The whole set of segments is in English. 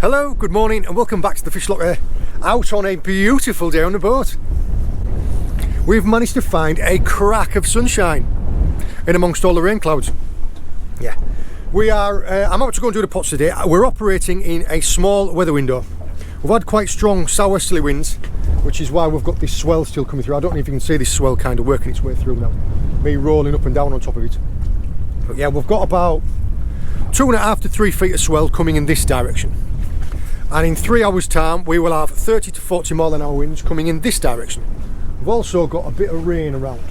Hello, good morning and welcome back to the Fish Locker, out on a beautiful day on the boat. We've managed to find a crack of sunshine in amongst all the rain clouds. Yeah, we are, I'm about to go and do the pots today. We're operating in a small weather window. We've had quite strong southwesterly winds, which is why we've got this swell still coming through. I don't know if you can see this swell kind of working its way through now. Me rolling up and down on top of it. But yeah, we've got about 2.5 to 3 feet of swell coming in this direction. And in 3 hours time we will have 30 to 40 mile an hour winds coming in this direction. We've also got a bit of rain around.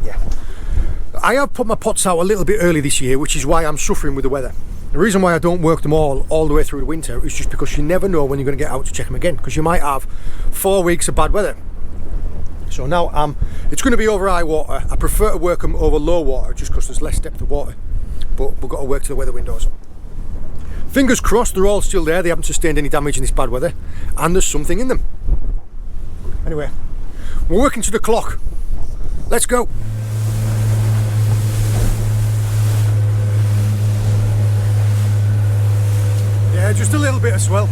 Yeah, I have put my pots out a little bit early this year, which is why I'm suffering with the weather. The reason why I don't work them all the way through the winter is just because you never know when you're going to get out to check them again, because you might have 4 weeks of bad weather. So now it's going to be over high water. I prefer to work them over low water just because there's less depth of water, but we've got to work to the weather windows. Fingers crossed they're all still there, they haven't sustained any damage in this bad weather, and there's something in them. Anyway, we're working to the clock. Let's go. Yeah, just a little bit of swell.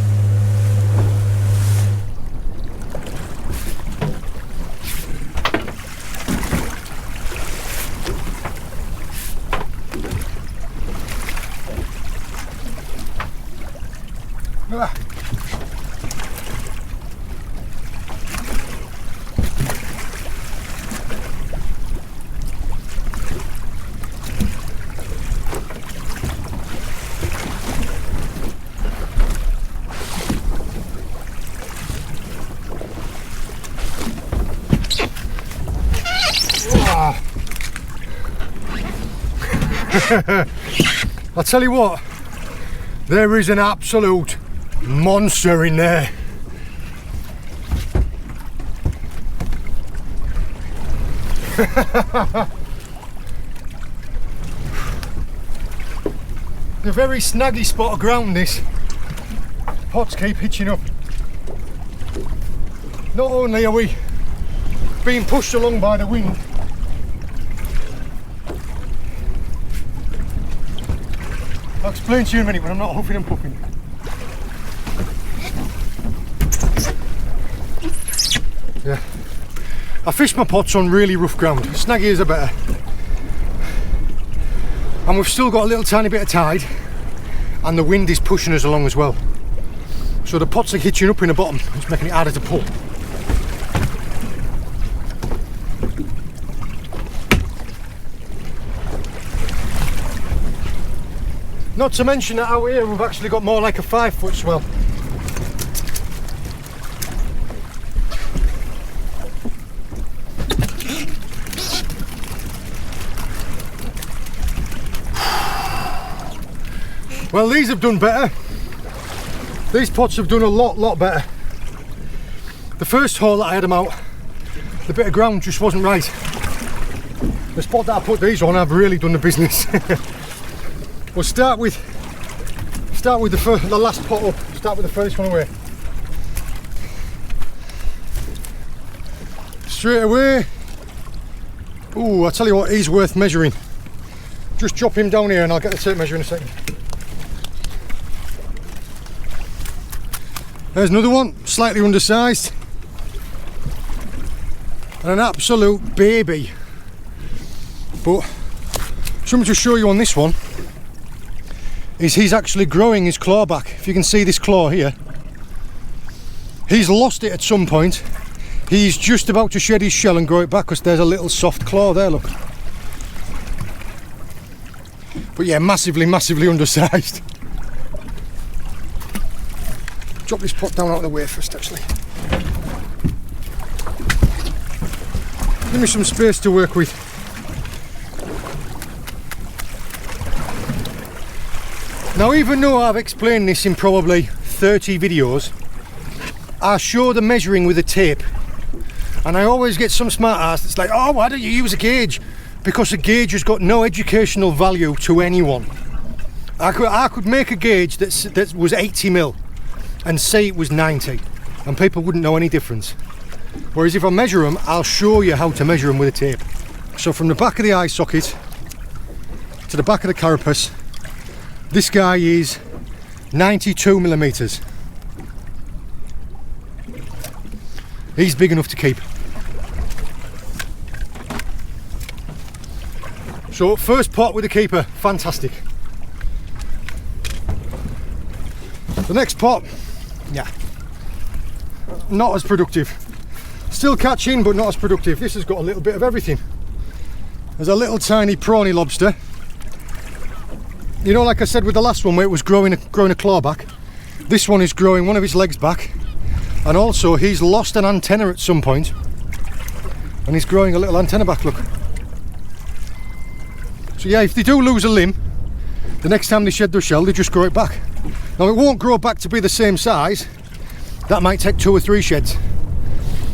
I'll tell you what, there is an absolute monster in there. The very snaggy spot of ground this. Pots keep hitching up. Not only are we being pushed along by the wind, I'll explain to you in a minute when I'm not huffing and puffing. Yeah, I fished my pots on really rough ground. Snaggies are better. And we've still got a little tiny bit of tide, and the wind is pushing us along as well. So the pots are hitching up in the bottom, it's making it harder to pull. Not to mention that out here we've actually got more like a 5 foot swell. Well, these have done better. These pots have done a lot better. The first hole that I had them out, the bit of ground just wasn't right. The spot that I put these on, I've really done the business. We'll start with the last pot up. Start with the first one away. Straight away. Ooh, I tell you what, he's worth measuring. Just drop him down here and I'll get the tape measure in a second. There's another one, slightly undersized. And an absolute baby. But something to show you on this one is he's actually growing his claw back. If you can see this claw here, he's lost it at some point. He's just about to shed his shell and grow it back because there's a little soft claw there, look. But yeah, massively undersized. Drop this pot down out of the way first, actually. Give me some space to work with. Now, even though I've explained this in probably 30 videos, I show the measuring with a tape. And I always get some smart ass that's like, oh, why don't you use a gauge? Because a gauge has got no educational value to anyone. I could make a gauge that was 80 mil and say it was 90, and people wouldn't know any difference. Whereas if I measure them, I'll show you how to measure them with a tape. So from the back of the eye socket to the back of the carapace, this guy is 92 millimeters. He's big enough to keep. So first pot with the keeper, fantastic. The next pot, yeah, not as productive. Still catching, but not as productive. This has got a little bit of everything. There's a little tiny prawny lobster. You know, like I said with the last one where it was growing a claw back, this one is growing one of his legs back, and also he's lost an antenna at some point, and he's growing a little antenna back, look. So yeah, if they do lose a limb, the next time they shed their shell, they just grow it back. Now it won't grow back to be the same size. That might take 2 or 3 sheds.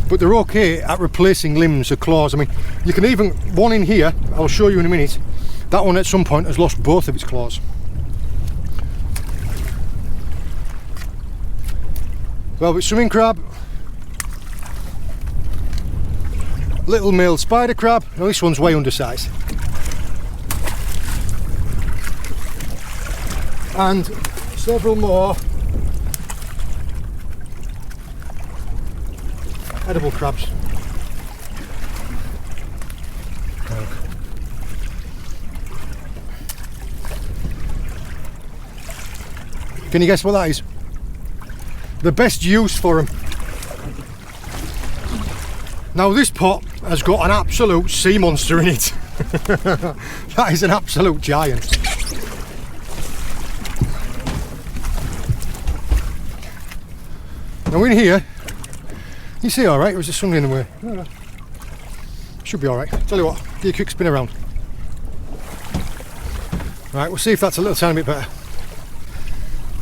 But they're okay at replacing limbs or claws. I mean, you can even, one in here, I'll show you in a minute, that one at some point has lost both of its claws. Velvet swimming crab, little male spider crab. Now this one's way undersized. And several more edible crabs. Can you guess what that is? The best use for them. Now this pot has got an absolute sea monster in it. That is an absolute giant. Now in here, you see alright, or is there something in the way? No. Should be alright. Tell you what, do a quick spin around. Right, we'll see if that's a little tiny bit better.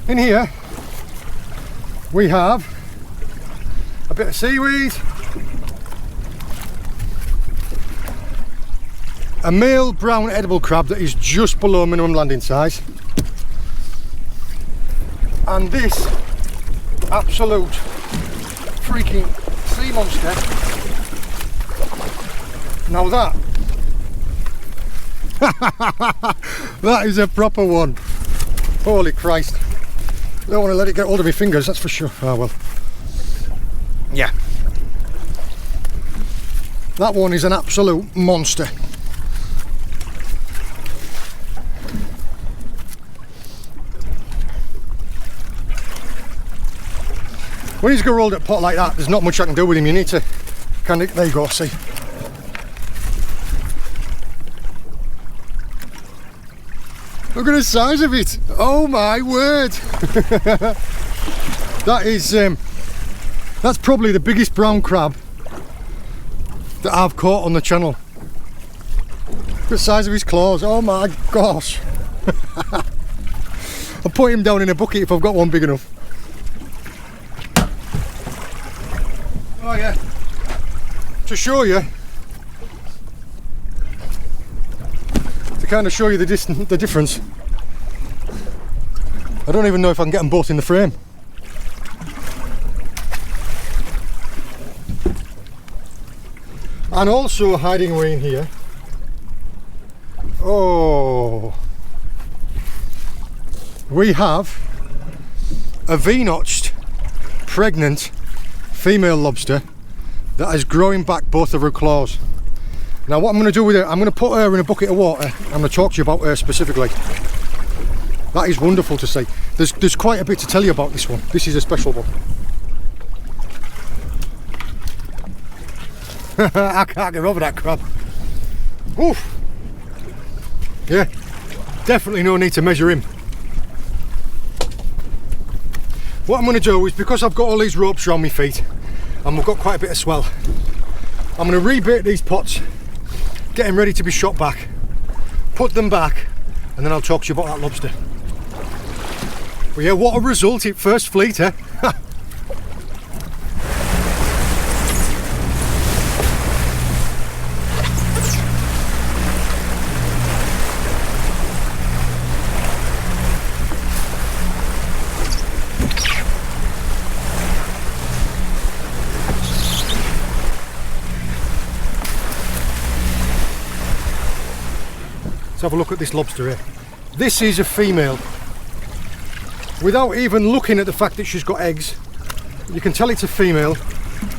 In here, we have a bit of seaweed, a male brown edible crab that is just below minimum landing size, and this absolute freaking sea monster. Now that is a proper one. Holy Christ. I don't want to let it get hold of my fingers, that's for sure. Oh well. Yeah. That one is an absolute monster. When he's got rolled at pot like that, there's not much I can do with him. You need to kind of, there you go, see. Look at the size of it. Oh my word. That is, that's probably the biggest brown crab that I've caught on the channel. Look at the size of his claws. Oh my gosh. I'll put him down in a bucket if I've got one big enough. Oh yeah, to show you, to kind of show you the difference. I don't even know if I can get them both in the frame. And also hiding away in here, oh, we have a V-notched pregnant female lobster that is growing back both of her claws. Now what I'm going to do with her, I'm going to put her in a bucket of water. I'm going to talk to you about her specifically. That is wonderful to see. There's quite a bit to tell you about this one. This is a special one. I can't get over that crab. Oof. Yeah, definitely no need to measure him. What I'm going to do is, because I've got all these ropes around my feet and we've got quite a bit of swell, I'm going to rebait these pots, get them ready to be shot back, put them back, and then I'll talk to you about that lobster. But yeah, what a result at first fleet, eh? Have a look at this lobster here. This is a female. Without even looking at the fact that she's got eggs, you can tell it's a female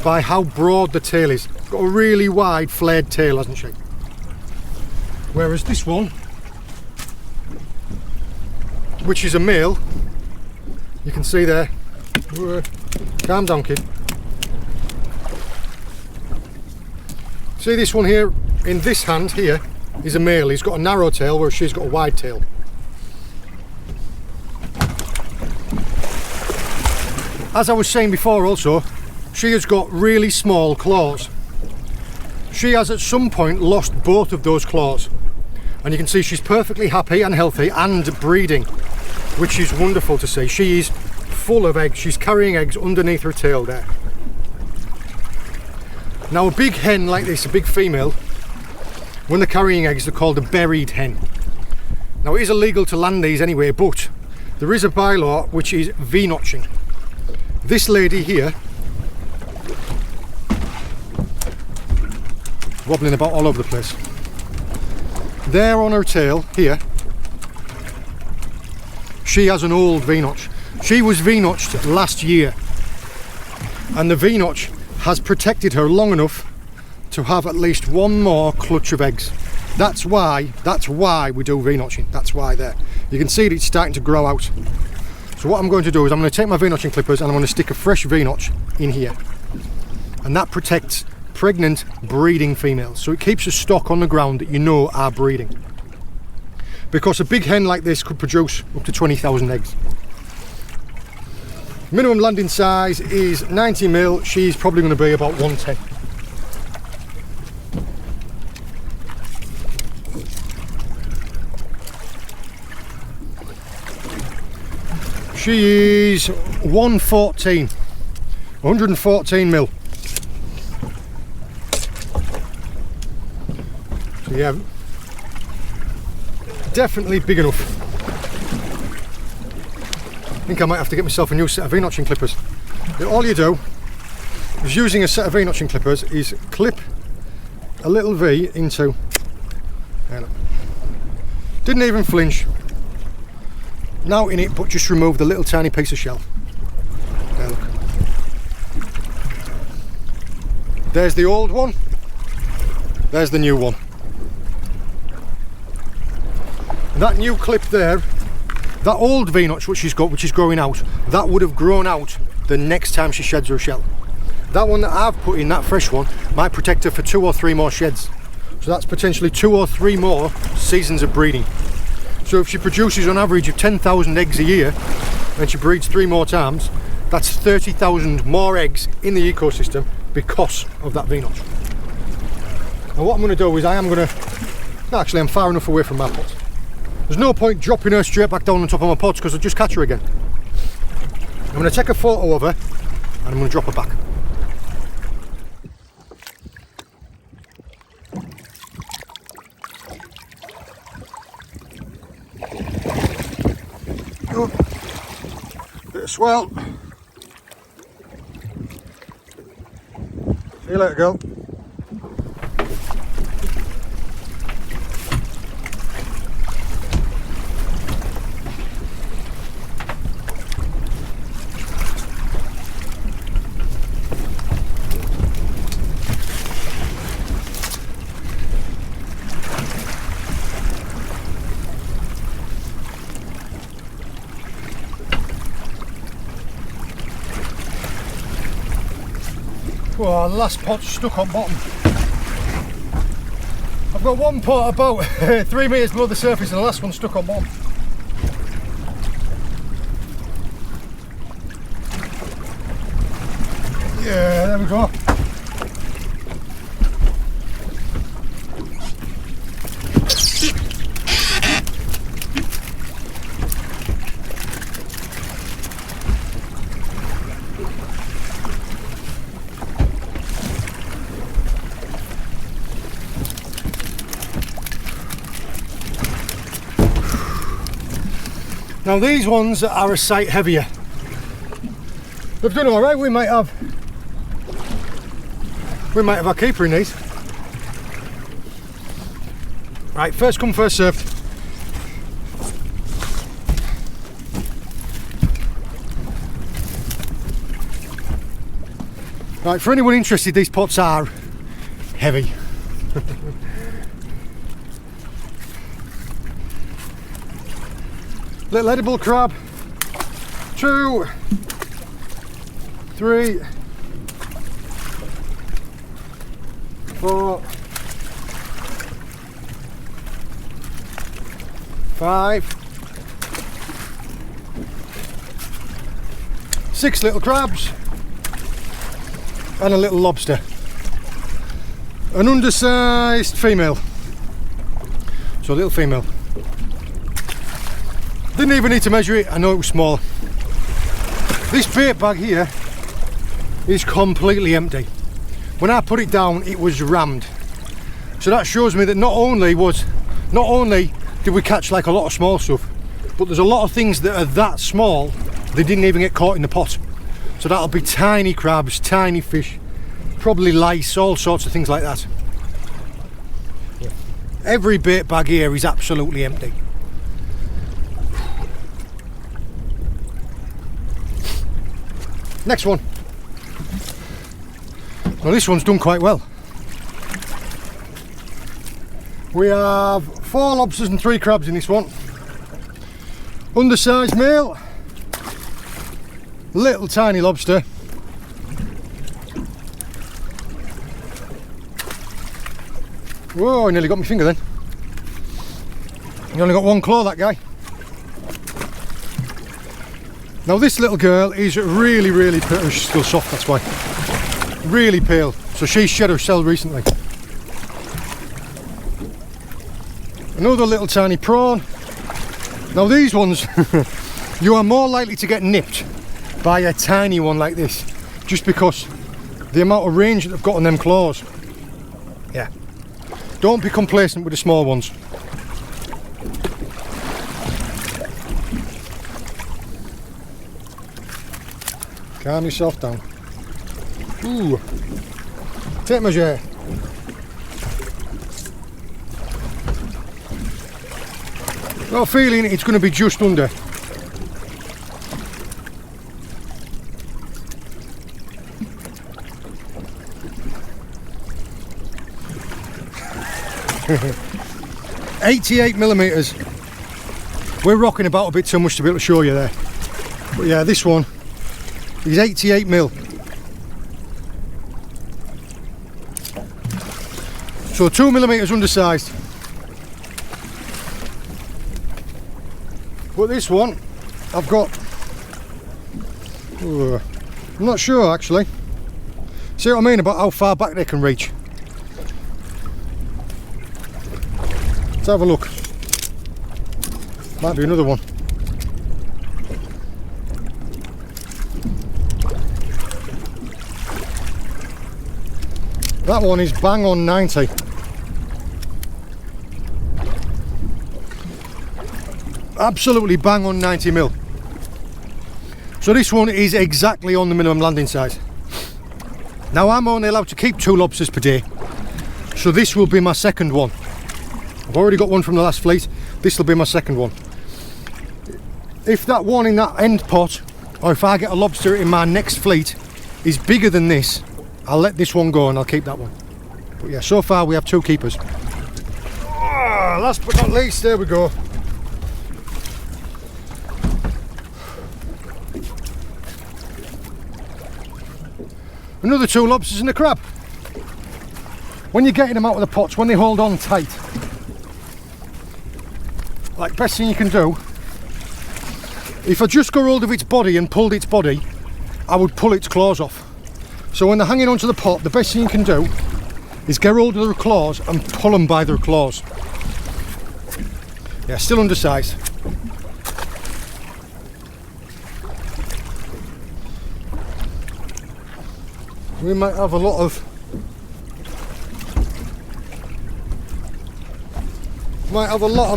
by how broad the tail is. It's got a really wide flared tail, hasn't she? Whereas this one, which is a male, you can see there, calm down kid. See this one here, in this hand here, is a male. He's got a narrow tail, whereas she's got a wide tail. As I was saying before also, she has got really small claws. She has at some point lost both of those claws. And you can see she's perfectly happy and healthy and breeding, which is wonderful to see. She is full of eggs. She's carrying eggs underneath her tail there. Now a big hen like this, a big female, when they're carrying eggs, they're called a buried hen. Now it is illegal to land these anyway, but there is a bylaw which is V-notching. This lady here, wobbling about all over the place. There on her tail, here, she has an old V-notch. She was V-notched last year, and the V-notch has protected her long enough to have at least one more clutch of eggs. That's why we do V-notching. That's why there. You can see that it's starting to grow out. So what I'm going to do is I'm going to take my V-notching clippers and I'm going to stick a fresh V-notch in here. And that protects pregnant breeding females. So it keeps a stock on the ground that you know are breeding. Because a big hen like this could produce up to 20,000 eggs. Minimum landing size is 90 mil. She's probably going to be about 110. She is 114 mil. So yeah, definitely big enough. I think I might have to get myself a new set of V-notching clippers. All you do is, using a set of V-notching clippers, is clip a little V into, didn't even flinch, now in it, but just remove the little tiny piece of shell. There, look. There's the old one, there's the new one. That new clip there, that old V-notch which she's got, which is growing out, that would have grown out the next time she sheds her shell. That one that I've put in, that fresh one, might protect her for 2 or 3 more sheds. So that's potentially 2 or 3 more seasons of breeding. So if she produces on average of 10,000 eggs a year and she breeds 3 more times, that's 30,000 more eggs in the ecosystem because of that V-notch. And what I'm going to do is actually I'm far enough away from my pot. There's no point dropping her straight back down on top of my pots because I'll just catch her again. I'm going to take a photo of her and I'm going to drop her back. Oh, bit of swell. See you later, girl. Well, the last pot's stuck on bottom. I've got one pot about 3 metres below the surface and the last one's stuck on bottom. Yeah, there we go. Now these ones are a sight heavier. They've done all right. We might have our keeper in these. Right, first come, first served. Right, for anyone interested, these pots are heavy. Little edible crab. 2, 3, 4, 5, 6 little crabs and a little lobster. An undersized female. So a little female. Didn't even need to measure it, I know it was small. This bait bag here is completely empty. When I put it down, it was rammed. So that shows me that not only did we catch like a lot of small stuff, but there's a lot of things that are that small, they didn't even get caught in the pot. So that'll be tiny crabs, tiny fish, probably lice, all sorts of things like that. Every bait bag here is absolutely empty. Next one. Well, this one's done quite well. We have 4 lobsters and 3 crabs in this one. Undersized male, little tiny lobster, whoa, I nearly got my finger then. He only got 1 claw, that guy. Now this little girl is really pale. She's still soft, that's why. Really pale, so she shed her shell recently. Another little tiny prawn. Now these ones, you are more likely to get nipped by a tiny one like this, just because the amount of range that they've got on them claws. Yeah. Don't be complacent with the small ones. Calm yourself down. Ooh. Tape measure. Got a feeling it's going to be just under. $88mm. We're rocking about a bit too much to be able to show you there. But yeah, this one is 88mm. So 2mm undersized. But this one, I've got, I'm not sure actually. See what I mean about how far back they can reach? Let's have a look. Might be another one. That one is bang on 90. Absolutely bang on 90mm. So this one is exactly on the minimum landing size. Now I'm only allowed to keep 2 lobsters per day, so this will be my second one. I've already got one from the last fleet, this will be my second one. If that one in that end pot, or if I get a lobster in my next fleet, is bigger than this, I'll let this one go and I'll keep that one. But yeah, so far we have 2 keepers. Last but not least, there we go. Another 2 lobsters and a crab. When you're getting them out of the pots, when they hold on tight, like, best thing you can do, if I just got hold of its body and pulled its body, I would pull its claws off. So when they're hanging onto the pot, the best thing you can do is get hold of their claws and pull them by their claws. Yeah, still undersized. We might have a lot of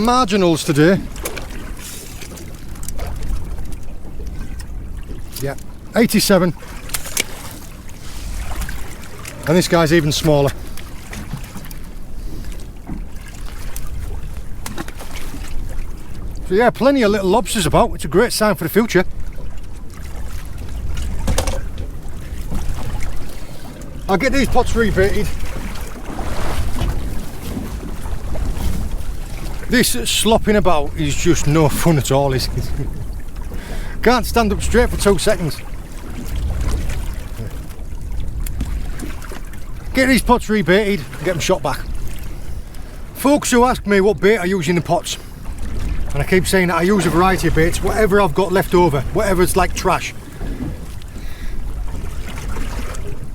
marginals today. Yeah, 87. And this guy's even smaller. So yeah, plenty of little lobsters about. It's a great sign for the future. I'll get these pots rebaited. This slopping about is just no fun at all, is it? Can't stand up straight for 2 seconds. Get these pots rebaited and get them shot back. Folks who ask me what bait I use in the pots, and I keep saying that I use a variety of baits, whatever I've got left over, whatever's like trash.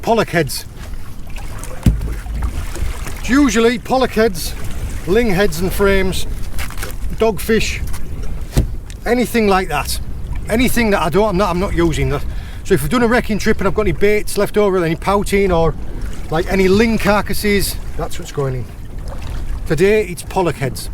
Pollock heads. It's usually pollock heads, ling heads and frames, dogfish, anything like that. Anything that I'm not using that. So if I've done a wrecking trip and I've got any baits left over, any pouting or like any ling carcasses, that's what's going in. Today it's pollock heads.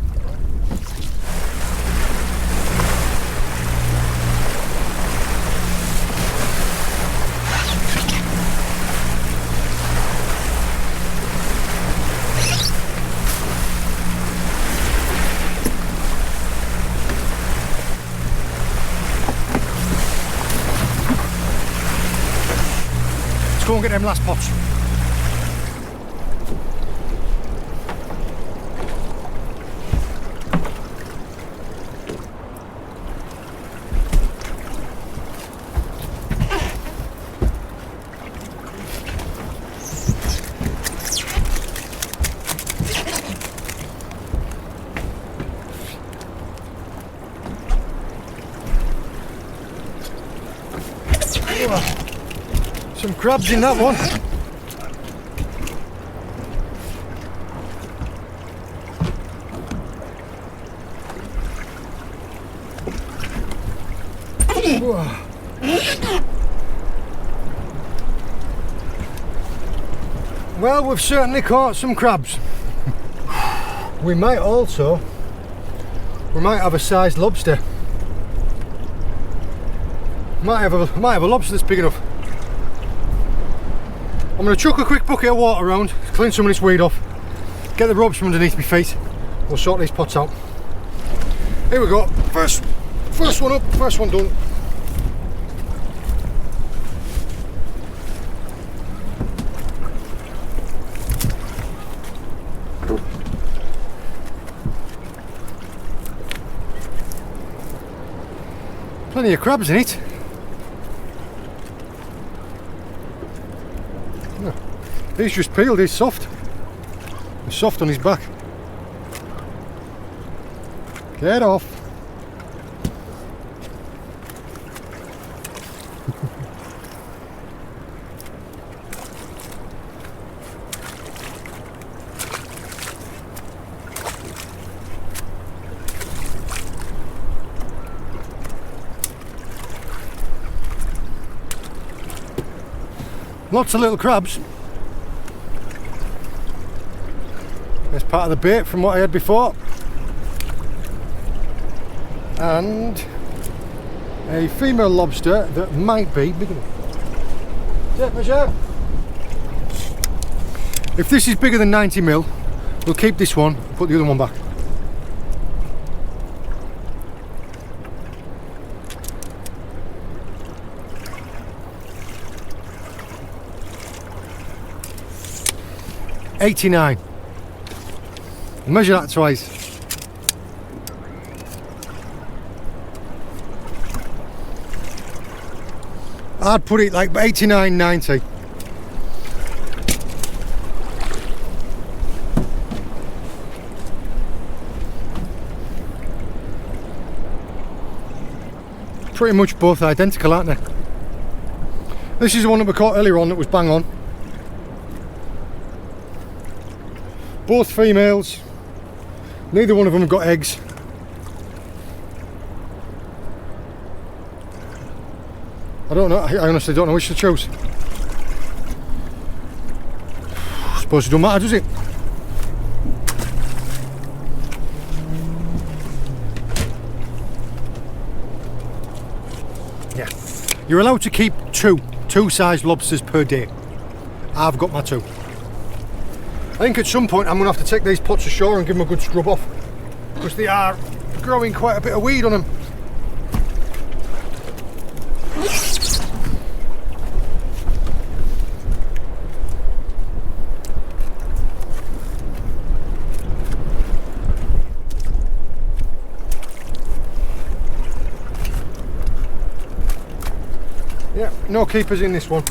Let's go and get them last pots. Some crabs in that one. Well, we've certainly caught some crabs. We might have a sized lobster. Might have a lobster that's big enough. I'm going to chuck a quick bucket of water around, clean some of this weed off, get the ropes from underneath my feet. We'll sort these pots out. Here we go. First one up, first one done. Plenty of crabs in it. He's just peeled, he's soft. He's soft on his back. Get off. Lots of little crabs. That's part of the bait from what I had before. And a female lobster that might be big enough. Take measure. If this is bigger than 90mm, we'll keep this one and put the other one back. $89. Measure that twice. I'd put it like 89.90. Pretty much both identical, aren't they? This is the one that we caught earlier on that was bang on. Both females. Neither one of them have got eggs. I don't know, I honestly don't know which to choose. I suppose it don't matter, does it? Yeah. You're allowed to keep two sized lobsters per day. I've got my 2. I think at some point I'm going to have to take these pots ashore and give them a good scrub off, because they are growing quite a bit of weed on them. Yeah, no keepers in this one.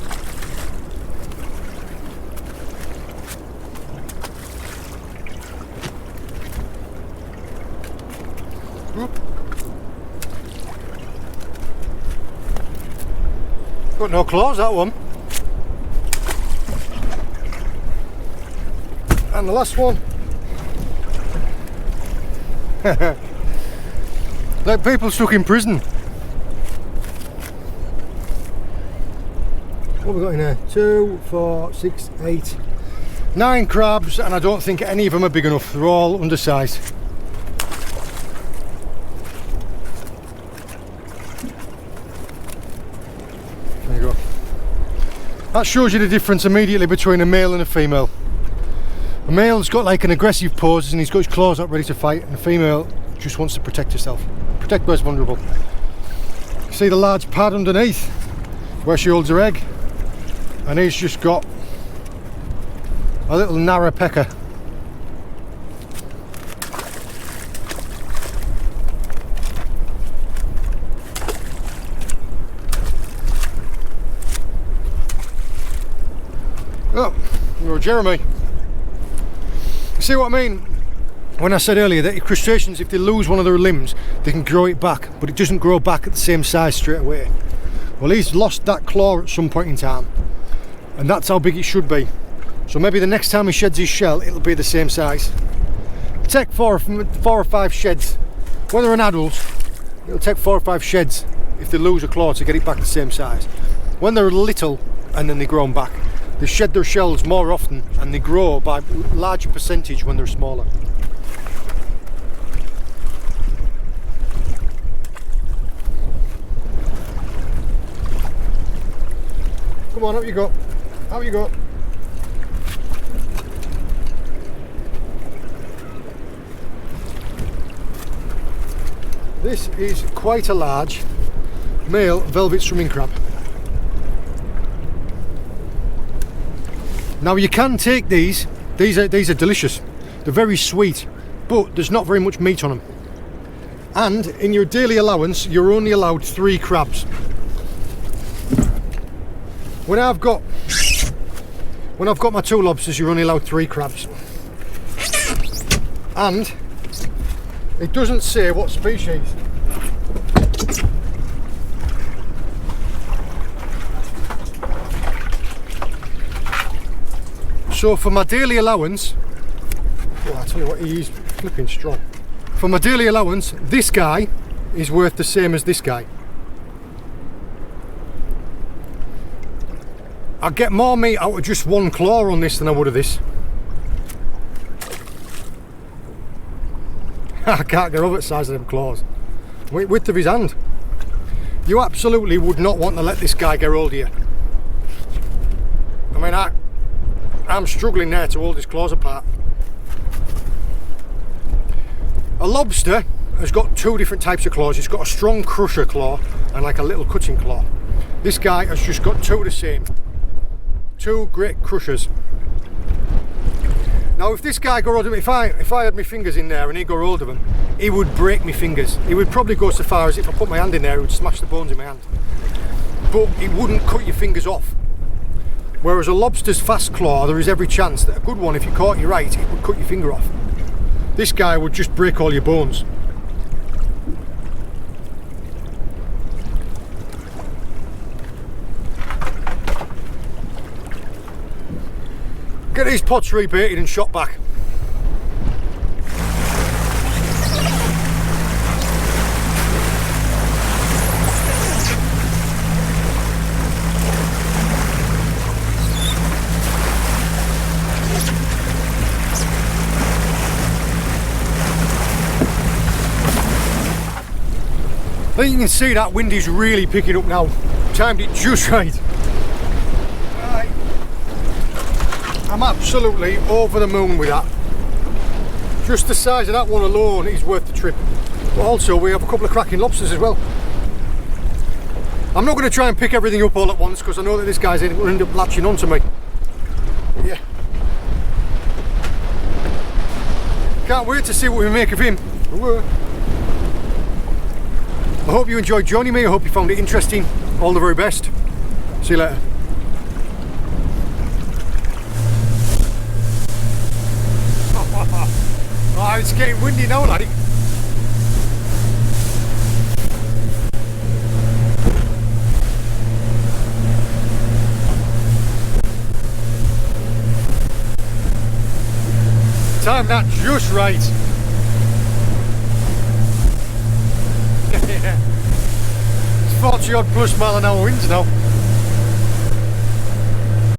Got no claws, that one. And the last one. Like people stuck in prison. What have we got in here? 2, 4, 6, 8, 9 crabs, and I don't think any of them are big enough. They're all undersized. There you go. That shows you the difference immediately between a male and a female. A male's got like an aggressive pose and he's got his claws up ready to fight, and a female just wants to protect herself. Protect where's vulnerable. See the large pad underneath where she holds her egg, and he's just got a little narrow pecker. Oh, you're Jeremy. See what I mean when I said earlier that crustaceans, if they lose one of their limbs, they can grow it back, but it doesn't grow back at the same size straight away. Well, he's lost that claw at some point in time, and that's how big it should be. So maybe the next time he sheds his shell, it'll be the same size. It'll take four or five sheds. When they're an adult, it'll take 4 or 5 sheds if they lose a claw to get it back the same size. When they're little and then they grow back, they shed their shells more often and they grow by a larger percentage when they're smaller. Come on, out you go. Out you go. This is quite a large male velvet swimming crab. Now you can take these are delicious. They're very sweet, but there's not very much meat on them. And in your daily allowance, you're only allowed 3 crabs. When I've got my 2 lobsters, you're only allowed 3 crabs. And it doesn't say what species. So for my daily allowance, I tell you what, he's flipping strong. For my daily allowance, this guy is worth the same as this guy. I'd get more meat out of just 1 claw on this than I would of this. I can't get over the size of them claws. Width of his hand. You absolutely would not want to let this guy get hold of you. I mean, I'm struggling there to hold his claws apart. A lobster has got 2 different types of claws. It's got a strong crusher claw and like a little cutting claw. This guy has just got 2 of the same. 2 great crushers. Now if this guy got hold of me, if I had my fingers in there and he got hold of them, he would break my fingers. He would probably go so far as if I put my hand in there, he would smash the bones in my hand. But he wouldn't cut your fingers off. Whereas a lobster's fast claw, there is every chance that a good one, if you caught you right, it would cut your finger off. This guy would just break all your bones. Get these pots rebaited and shot back. I think you can see that wind is really picking up now. Timed it just right. I'm absolutely over the moon with that. Just the size of that one alone is worth the trip. But also we have a couple of cracking lobsters as well. I'm not going to try and pick everything up all at once because I know that this guy's going to end up latching onto me. But yeah. Can't wait to see what we make of him. I hope you enjoyed joining me. I hope you found it interesting. All the very best. See you later. Oh, it's getting windy now, like. Time that just right. Yeah. It's 40 odd plus mile an hour winds now.